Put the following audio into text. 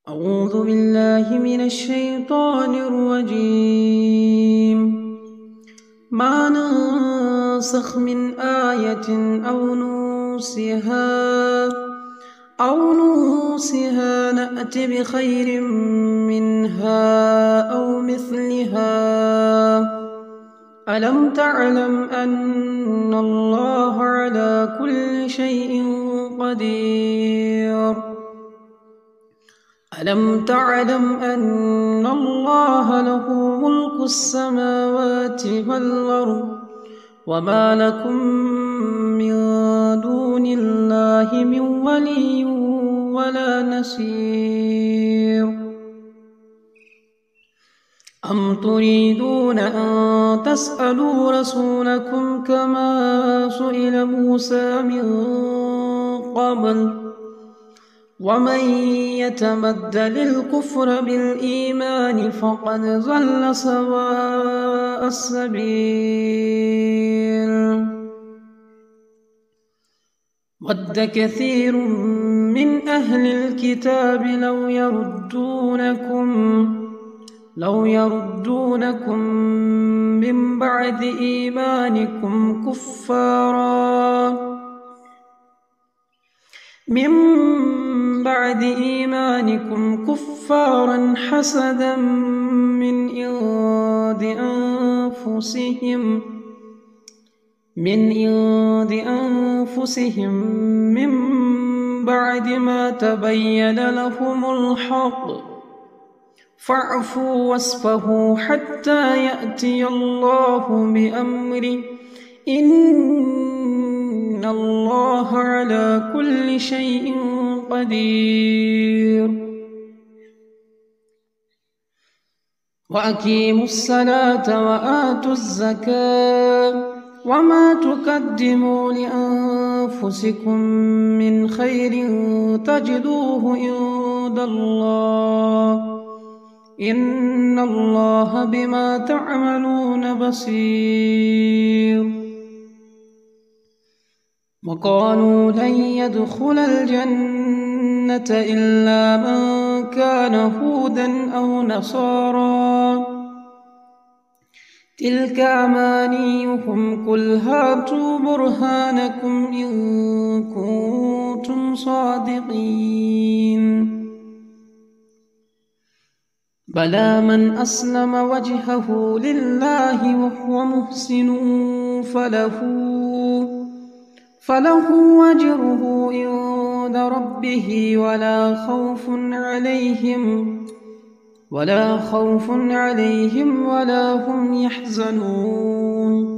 أعوذ بالله من الشيطان الرجيم. ما ننسخ من آية أو ننسها نأت بخير منها أو مثلها. ألم تعلم أن الله على كل شيء قدير؟ ألم تعلم أن الله له ملك السماوات والأرض وما لكم من دون الله من ولي ولا نصير؟ أم تريدون أن تسألوا رسولكم كما سئل موسى من قبل؟ ومن يتبدل الكفر بالإيمان فقد ضل سواء السبيل. ود كثير من أهل الكتاب لو يردونكم من بعد إيمانكم كفارا حسدا من عند أنفسهم من بعد ما تبين لهم الحق، فاعفوا واصفحوا حتى يأتي الله بأمره، إن الله على كل شيء قدير. وأقيموا الصلاة وآتوا الزكاة وما تقدموا لأنفسكم من خير تجدوه عند الله، إن الله بما تعملون بصير. وقالوا لن يدخل الجنة إلا من كان هودا أو نصارى، تلك أمانيهم، قل هاتوا برهانكم إن كنتم صادقين. بلى من أسلم وجهه لله وهو محسن فله أجره عند ربه ولا خوف عليهم ولا هم يحزنون.